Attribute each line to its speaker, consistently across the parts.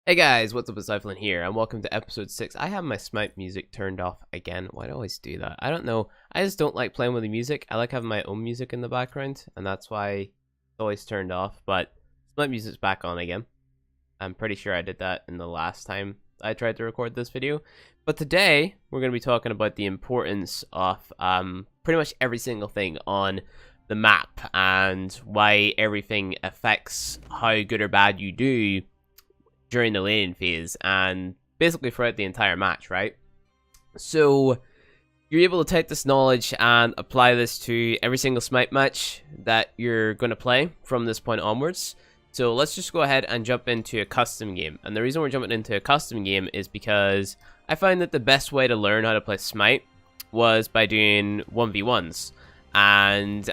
Speaker 1: Hey guys, what's up? It's Cyphlin here, and welcome to episode 6. I have my Smite music turned off again. Why do I always do that? I don't know. I just don't like playing with the music. I like having my own music in the background, and that's why it's always turned off. But Smite music's back on again. I'm pretty sure I did that in the last time I tried to record this video. But today, we're going to be talking about the importance of pretty much every single thing on the map, and why everything affects how good or bad you do during the laning phase, and basically throughout the entire match, right? So you're able to take this knowledge and apply this to every single Smite match that you're going to play from this point onwards. So let's just go ahead and jump into a custom game. And the reason we're jumping into a custom game is because I find that the best way to learn how to play Smite was by doing 1v1s. And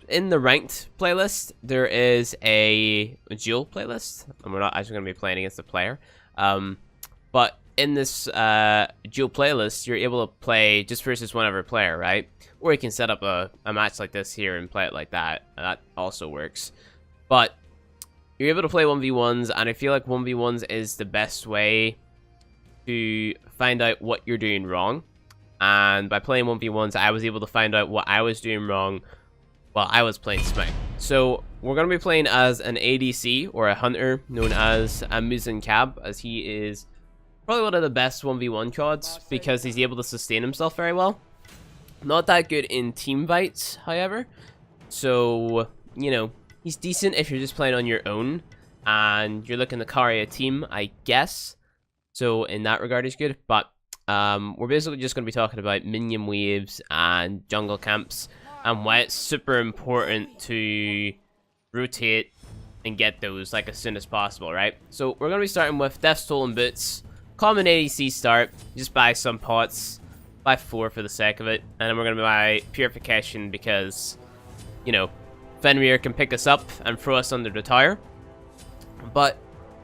Speaker 1: in the ranked playlist, there is a duel playlist, and we're not actually going to be playing against the player. But in this duel playlist, you're able to play just versus one other player, right? Or you can set up a match like this here and play it like that, and that also works. But you're able to play 1v1s, and I feel like 1v1s is the best way to find out what you're doing wrong. And by playing 1v1s, I was able to find out what I was doing wrong while I was playing Smite. So we're going to be playing as an ADC, or a hunter, known as Muzen Cab, as he is probably one of the best 1v1 chods, because he's able to sustain himself very well. Not that good in team fights, however. So, you know, he's decent if you're just playing on your own, and you're looking to carry a team, I guess. So in that regard, he's good. But we're basically just going to be talking about minion waves and jungle camps, and why it's super important to rotate and get those like as soon as possible, right? So we're going to be starting with Death's Toll and Boots. Common ADC start. Just buy some pots. Buy 4 for the sake of it. And then we're going to buy Purification because, you know, Fenrir can pick us up and throw us under the tower. But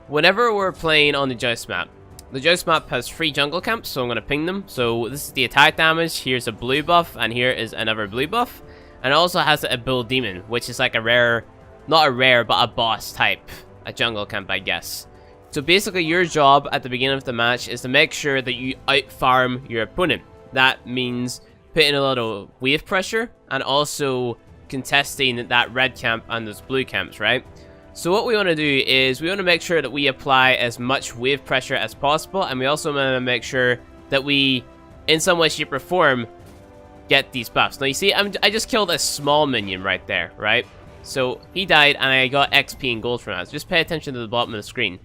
Speaker 1: whenever we're playing on the Joust map, the Joust map has 3 jungle camps, so I'm going to ping them. So this is the attack damage. Here's a blue buff, and here is another blue buff. And it also has a bull demon, which is like a rare, not a rare, but a boss type, a jungle camp, I guess. So basically your job at the beginning of the match is to make sure that you out-farm your opponent. That means putting a little wave pressure, and also contesting that red camp and those blue camps, right? So what we want to do is we want to make sure that we apply as much wave pressure as possible, and we also want to make sure that we, in some way, shape, or form, get these buffs. Now you see, I just killed a small minion right there, right? So he died, and I got XP and gold from that. So just pay attention to the bottom of the screen.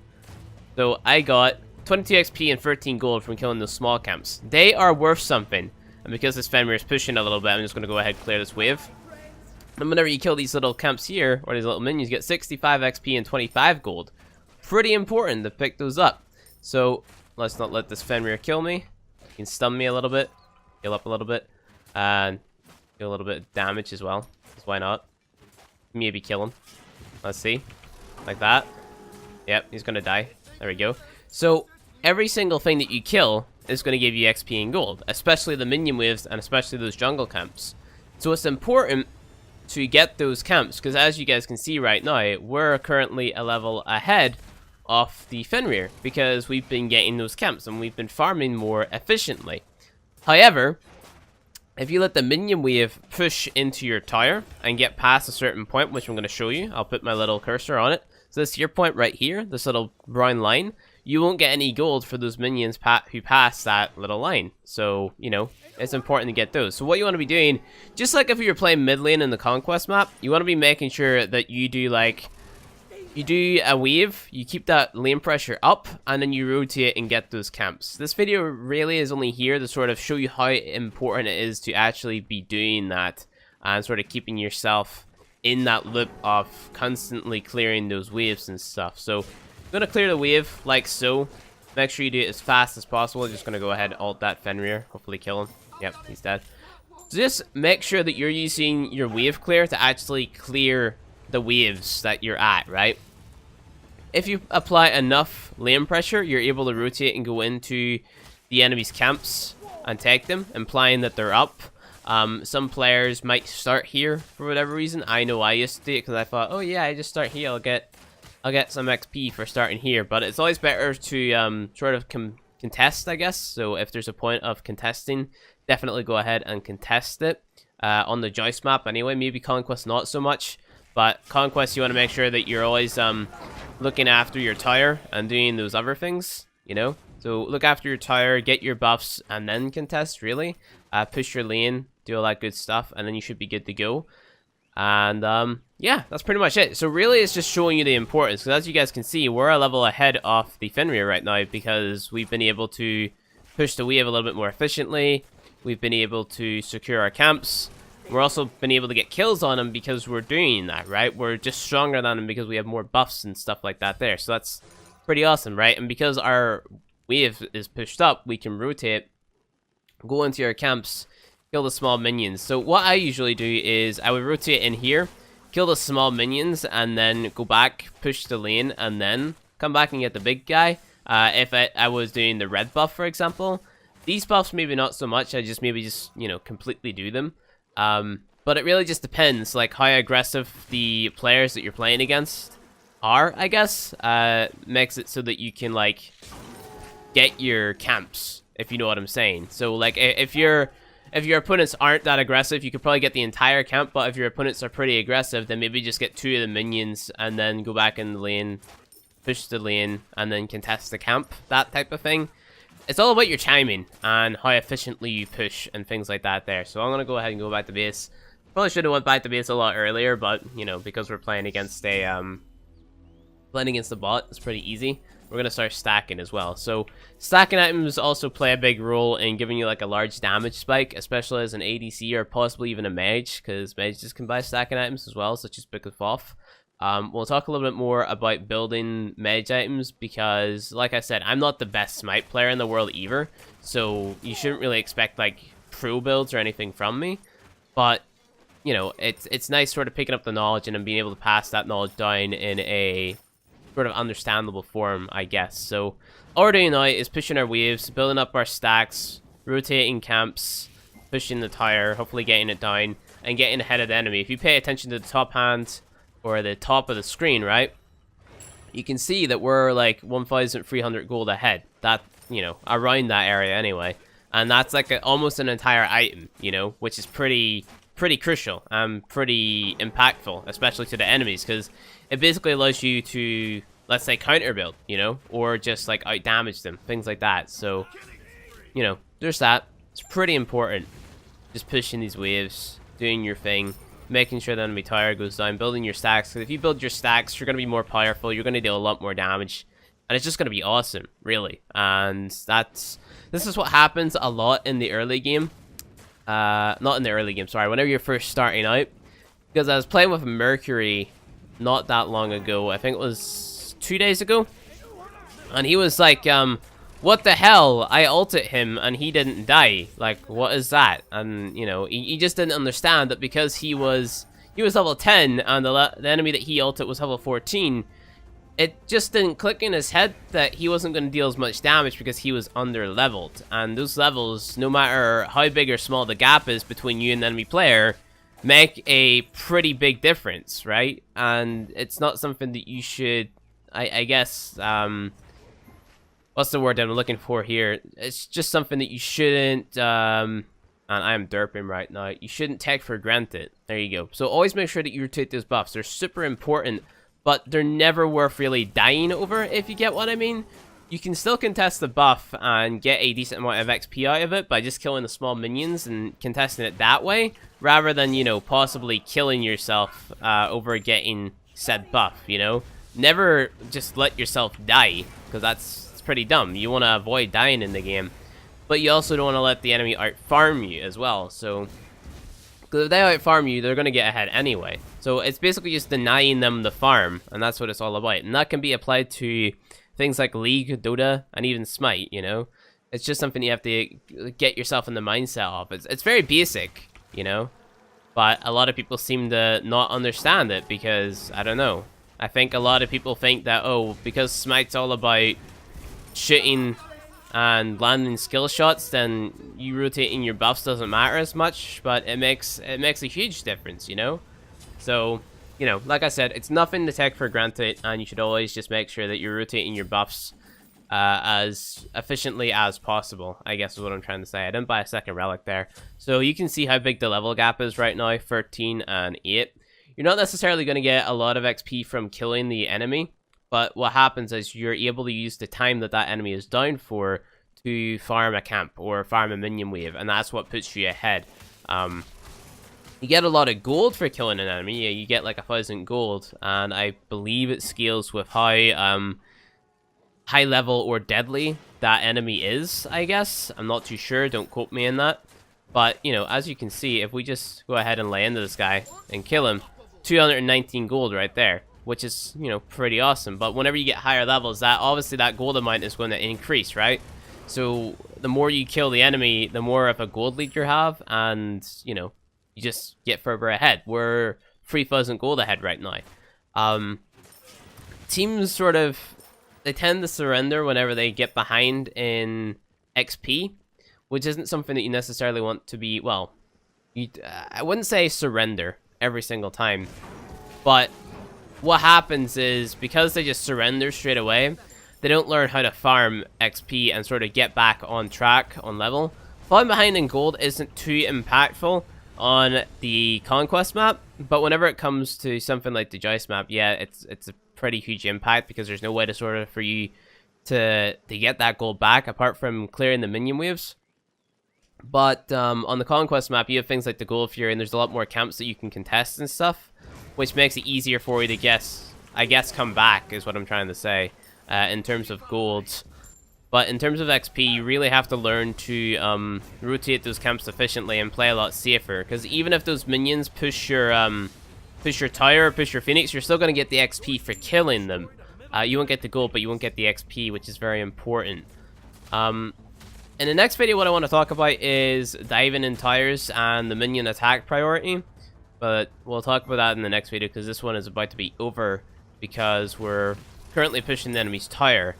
Speaker 1: So I got 22 XP and 13 gold from killing those small camps. They are worth something, and because this Fenrir is pushing a little bit, I'm just going to go ahead and clear this wave. And whenever you kill these little camps here, or these little minions, you get 65 XP and 25 gold. Pretty important to pick those up. So let's not let this Fenrir kill me. He can stun me a little bit, heal up a little bit, and do a little bit of damage as well. So why not? Maybe kill him. Let's see. Like that. Yep, he's gonna die. There we go. So every single thing that you kill is going to give you XP and gold, especially the minion waves and especially those jungle camps. So it's important to get those camps, because as you guys can see right now, we're currently a level ahead of the Fenrir, because we've been getting those camps and we've been farming more efficiently. However, if you let the minion wave push into your tower and get past a certain point, which I'm going to show you, I'll put my little cursor on it. So this is your point right here, this little brown line. You won't get any gold for those minions who pass that little line. So, you know, it's important to get those. So what you want to be doing, just like if you were playing mid lane in the Conquest map, you want to be making sure that you do like, you do a wave, you keep that lane pressure up, and then you rotate and get those camps. This video really is only here to sort of show you how important it is to actually be doing that, and sort of keeping yourself in that loop of constantly clearing those waves and stuff. So I'm gonna clear the wave like so. Make sure you do it as fast as possible. Just gonna go ahead and ult that Fenrir, hopefully kill him. Yep, he's dead. So just make sure that you're using your wave clear to actually clear the waves that you're at, right? If you apply enough lane pressure, you're able to rotate and go into the enemy's camps and take them, implying that they're up. Some players might start here for whatever reason. I know I used to do it because I thought, oh yeah, I just start here, I'll get I'll get some XP for starting here, but it's always better to sort of contest, I guess. So if there's a point of contesting, definitely go ahead and contest it on the Joyce map anyway. Maybe Conquest not so much, but Conquest you want to make sure that you're always looking after your tower and doing those other things, you know? So look after your tower, get your buffs, and then contest, really. Push your lane, do all that good stuff, and then you should be good to go. And yeah, that's pretty much it. So really it's just showing you the importance, because as you guys can see, we're a level ahead of the Fenrir right now because we've been able to push the wave a little bit more efficiently. We've been able to secure our camps. We're also been able to get kills on them because we're doing that, right? We're just stronger than them because we have more buffs and stuff like that there. So that's pretty awesome, right? And because our wave is pushed up, we can rotate, go into our camps, kill the small minions. So what I usually do is I would rotate in here, kill the small minions, and then go back, push the lane, and then come back and get the big guy. If I was doing the red buff, for example. These buffs, maybe not so much. I just you know, completely do them. But it really just depends, like, how aggressive the players that you're playing against are, I guess. Makes it so that you can, like, get your camps, if you know what I'm saying. So, like, if your opponents aren't that aggressive, you could probably get the entire camp, but if your opponents are pretty aggressive, then maybe just get 2 of the minions and then go back in the lane, push the lane, and then contest the camp, that type of thing. It's all about your timing and how efficiently you push and things like that there. So I'm going to go ahead and go back to base. Probably should have went back to base a lot earlier, but, you know, because we're playing against a, bot, it's pretty easy. We're going to start stacking as well. So stacking items also play a big role in giving you like a large damage spike, especially as an ADC or possibly even a mage, because mages can buy stacking items as well, such as Book of Thoth. We'll talk a little bit more about building mage items because, like I said, I'm not the best Smite player in the world either, so you shouldn't really expect like pro builds or anything from me. But you know, it's nice sort of picking up the knowledge and then being able to pass that knowledge down in a sort of understandable form, I guess. So all we're doing now is pushing our waves, building up our stacks, rotating camps, pushing the tower, hopefully getting it down, and getting ahead of the enemy. If you pay attention to the top hand, or the top of the screen, right, you can see that we're like 1,300 gold ahead. That, you know, around that area anyway. And that's like almost an entire item, you know, which is pretty crucial and pretty impactful, especially to the enemies, because it basically allows you to, let's say, counter build, you know, or just like out damage them, things like that. So, you know, there's that. It's pretty important. Just pushing these waves, doing your thing, making sure the enemy tower goes down, building your stacks. Because if you build your stacks, you're going to be more powerful, you're going to deal a lot more damage, and it's just going to be awesome, really. And this is what happens a lot in the early game. Not in the early game, sorry, whenever you're first starting out. Because I was playing with Mercury not that long ago, I think it was 2 days ago, and he was like, what the hell, I ulted him and he didn't die, like, what is that? And, you know, he just didn't understand that because he was level 10 and the enemy that he ulted was level 14, it just didn't click in his head that he wasn't going to deal as much damage because he was under leveled. And those levels, no matter how big or small the gap is between you and the enemy player, make a pretty big difference, right? And it's not something that you should, I guess, what's the word that I'm looking for here? It's just something that you shouldn't, and I'm derping right now, you shouldn't take for granted. There you go. So always make sure that you rotate those buffs. They're super important, but they're never worth really dying over, if you get what I mean. You can still contest the buff and get a decent amount of XP out of it by just killing the small minions and contesting it that way, rather than, you know, possibly killing yourself over getting said buff, you know? Never just let yourself die, because that's pretty dumb. You want to avoid dying in the game, but you also don't want to let the enemy out farm you as well. So because if they out farm you, they're going to get ahead anyway. So it's basically just denying them the farm, and that's what it's all about. And that can be applied to things like League, Dota, and even Smite, you know. It's just something you have to get yourself in the mindset of. It's very basic, you know, but a lot of people seem to not understand it because, I don't know, I think a lot of people think that, oh, because Smite's all about shooting and landing skill shots, then you rotating your buffs doesn't matter as much, but it makes a huge difference, you know. So you know, like I said, it's nothing to take for granted, and you should always just make sure that you're rotating your buffs as efficiently as possible, I guess is what I'm trying to say. I didn't buy a second relic there. So you can see how big the level gap is right now, 13 and 8. You're not necessarily going to get a lot of XP from killing the enemy, but what happens is you're able to use the time that that enemy is down for to farm a camp or farm a minion wave, and that's what puts you ahead. You get a lot of gold for killing an enemy. Yeah, you get like 1,000 gold, and I believe it scales with how high level or deadly that enemy is, I guess. I'm not too sure, don't quote me in that. But, you know, as you can see, if we just go ahead and lay into this guy and kill him, 219 gold right there, which is, you know, pretty awesome. But whenever you get higher levels, that obviously that gold amount is going to increase, right? So the more you kill the enemy, the more of a gold lead you have, and, you know, you just get further ahead. We're 3,000 gold ahead right now. Teams sort of, they tend to surrender whenever they get behind in XP, which isn't something that you necessarily want to be, well, I wouldn't say surrender every single time, but what happens is, because they just surrender straight away, they don't learn how to farm XP and sort of get back on track, on level. Falling behind in gold isn't too impactful on the Conquest map, but whenever it comes to something like the Joust map, yeah, it's a pretty huge impact, because there's no way to sort of for you to get that gold back apart from clearing the minion waves. But on the Conquest map, you have things like the Gold Fury, and there's a lot more camps that you can contest and stuff, which makes it easier for you to I guess come back, is what I'm trying to say, in terms of golds. But in terms of XP, you really have to learn to rotate those camps efficiently and play a lot safer, because even if those minions push your tower or push your phoenix, you're still going to get the XP for killing them. You won't get the gold, but you won't get the XP, which is very important. In the next video, what I want to talk about is diving in towers and the minion attack priority. But we'll talk about that in the next video, because this one is about to be over, because we're currently pushing the enemy's tower,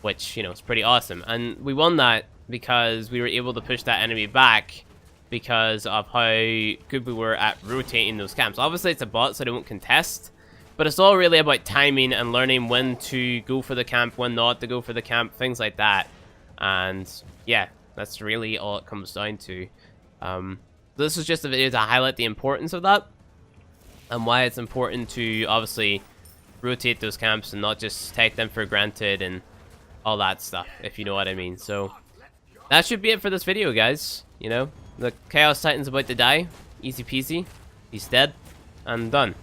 Speaker 1: which, you know, is pretty awesome. And we won that because we were able to push that enemy back because of how good we were at rotating those camps. Obviously, it's a bot, so they won't contest, but it's all really about timing and learning when to go for the camp, when not to go for the camp, things like that. And yeah, that's really all it comes down to. This is just a video to highlight the importance of that, and why it's important to obviously rotate those camps and not just take them for granted and all that stuff, if you know what I mean. So that should be it for this video, guys. You know, the Chaos Titan's about to die. Easy peasy. He's dead. And done.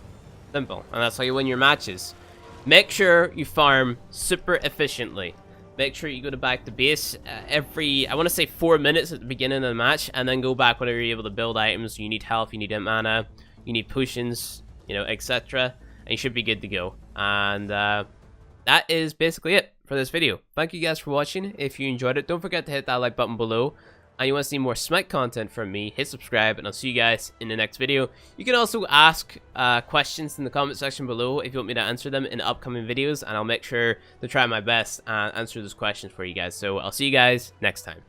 Speaker 1: Simple. And that's how you win your matches. Make sure you farm super efficiently. Make sure you go back to base every, I want to say 4 minutes at the beginning of the match, and then go back whenever you're able to build items. You need health, you need mana, you need potions, you know, etc. And you should be good to go. And that is basically it for this video. Thank you guys for watching. If you enjoyed it, don't forget to hit that like button below. And you want to see more Smite content from me, hit subscribe, and I'll see you guys in the next video. You can also ask questions in the comment section below if you want me to answer them in upcoming videos, and I'll make sure to try my best and answer those questions for you guys. So I'll see you guys next time.